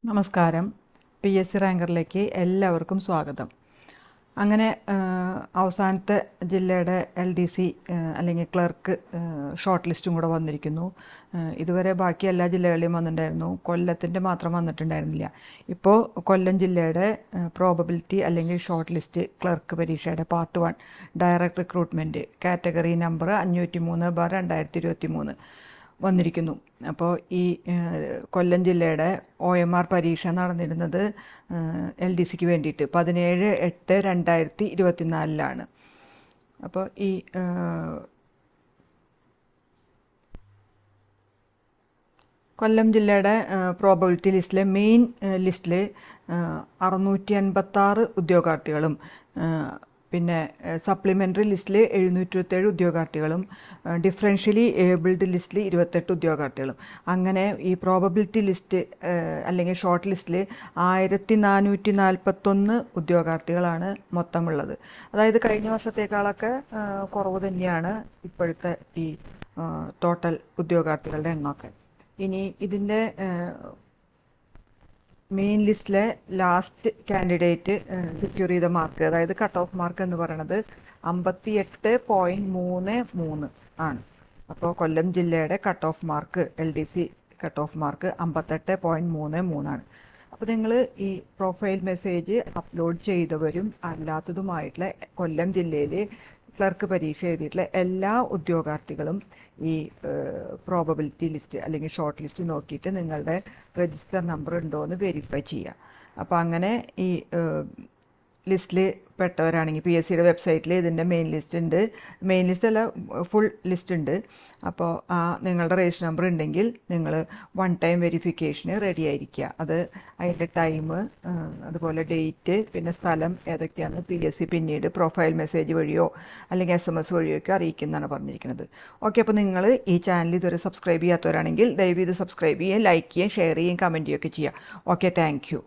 നമസ്കാരം. PSC റാങ്കറിലേക്ക് എല്ലാവർക്കും സ്വാഗതം. അങ്ങനെ അവസാനത്തെ ജില്ലയുടെ LDC അല്ലെങ്കിൽ ക്ലർക്ക് ഷോർട്ട് ലിസ്റ്റും കൂടെ വന്നിരിക്കുന്നു. ഇതുവരെ ബാക്കി എല്ലാ ജില്ലകളിലും വന്നിട്ടുണ്ടായിരുന്നു, കൊല്ലത്തിൻ്റെ മാത്രം വന്നിട്ടുണ്ടായിരുന്നില്ല. ഇപ്പോൾ കൊല്ലം ജില്ലയുടെ പ്രോബബിലിറ്റി അല്ലെങ്കിൽ ഷോർട്ട് ലിസ്റ്റ് ക്ലർക്ക് പരീക്ഷയുടെ part 1 direct recruitment category number 503/2023 വന്നിരിക്കുന്നു. അപ്പോൾ ഈ കൊല്ലം ജില്ലയുടെ OMR പരീക്ഷ നടന്നിരുന്നത് LDCക്ക് വേണ്ടിയിട്ട് 17/8/2024 അപ്പോൾ ഈ കൊല്ലം ജില്ലയുടെ പ്രോബബിലിറ്റി ലിസ്റ്റിലെ മെയിൻ ലിസ്റ്റിൽ 656 ഉദ്യോഗാർത്ഥികളും പിന്നെ സപ്ലിമെൻ്ററി ലിസ്റ്റിൽ 727 ഉദ്യോഗാർത്ഥികളും ഡിഫറൻഷ്യലി ഏബിൾഡ് ലിസ്റ്റിൽ 28 ഉദ്യോഗാർത്ഥികളും അങ്ങനെ ഈ പ്രോബബിലിറ്റി ലിസ്റ്റ് അല്ലെങ്കിൽ ഷോർട്ട് ലിസ്റ്റിൽ 1441 ഉദ്യോഗാർത്ഥികളാണ് മൊത്തമുള്ളത്. അതായത് കഴിഞ്ഞ വർഷത്തേക്കാളൊക്കെ കുറവ് തന്നെയാണ് ഇപ്പോഴത്തെ ഈ ടോട്ടൽ ഉദ്യോഗാർത്ഥികളുടെ എണ്ണമൊക്കെ. ഇനി ഇതിൻ്റെ മെയിൻ ലിസ്റ്റിലെ ലാസ്റ്റ് കാൻഡിഡേറ്റ് സെക്യൂർ ചെയ്ത മാർക്ക്, അതായത് കട്ട് ഓഫ് മാർക്ക് എന്ന് പറയുന്നത് 58.33 ആണ്. അപ്പോൾ കൊല്ലം ജില്ലയുടെ cut off mark LDC cut off mark 58.33 ആണ്. അപ്പോൾ നിങ്ങൾ ഈ പ്രൊഫൈൽ മെസ്സേജ് അപ്ലോഡ് ചെയ്തവരും അല്ലാത്തതുമായിട്ടുള്ള കൊല്ലം ജില്ലയിൽ ക്ലർക്ക് പരീക്ഷ എഴുതിയിട്ടുള്ള എല്ലാ ഉദ്യോഗാർത്ഥികളും ഈ പ്രോബബിലിറ്റി ലിസ്റ്റ് അല്ലെങ്കിൽ ഷോർട്ട് ലിസ്റ്റ് നോക്കിയിട്ട് നിങ്ങളുടെ രജിസ്റ്റർ നമ്പർ ഉണ്ടോ എന്ന് വെരിഫൈ ചെയ്യുക. അപ്പോൾ അങ്ങനെ ഈ ലിസ്റ്റിൽ പെട്ടവരാണെങ്കിൽ PSCയുടെ വെബ്സൈറ്റിൽ ഇതിൻ്റെ മെയിൻ ലിസ്റ്റ് ഉണ്ട്, മെയിൻ ലിസ്റ്റ് അല്ല ഫുൾ ലിസ്റ്റ് ഉണ്ട്. അപ്പോൾ നിങ്ങളുടെ രജിസ്റ്റർ നമ്പർ ഉണ്ടെങ്കിൽ നിങ്ങൾ 1 ടൈം വെരിഫിക്കേഷന് റെഡി ആയിരിക്കുക. അത് അതിൻ്റെ ടൈം, അതുപോലെ ഡേറ്റ്, പിന്നെ സ്ഥലം ഏതൊക്കെയാണ് PSC പിന്നീട് പ്രൊഫൈൽ മെസ്സേജ് വഴിയോ അല്ലെങ്കിൽ SMS വഴിയോ ഒക്കെ അറിയിക്കുന്നതാണ് പറഞ്ഞിരിക്കുന്നത്. ഓക്കെ, അപ്പോൾ നിങ്ങൾ ഈ ചാനൽ ഇതുവരെ സബ്സ്ക്രൈബ് ചെയ്യാത്തവരാണെങ്കിൽ ദയവ് ഇത് സബ്സ്ക്രൈബ് ചെയ്യുകയും ലൈക്ക് ചെയ്യുകയും ഷെയർ ചെയ്യുകയും കമൻറ്റ് ചെയ്യുകയൊക്കെ ചെയ്യുക. Okay, thank you.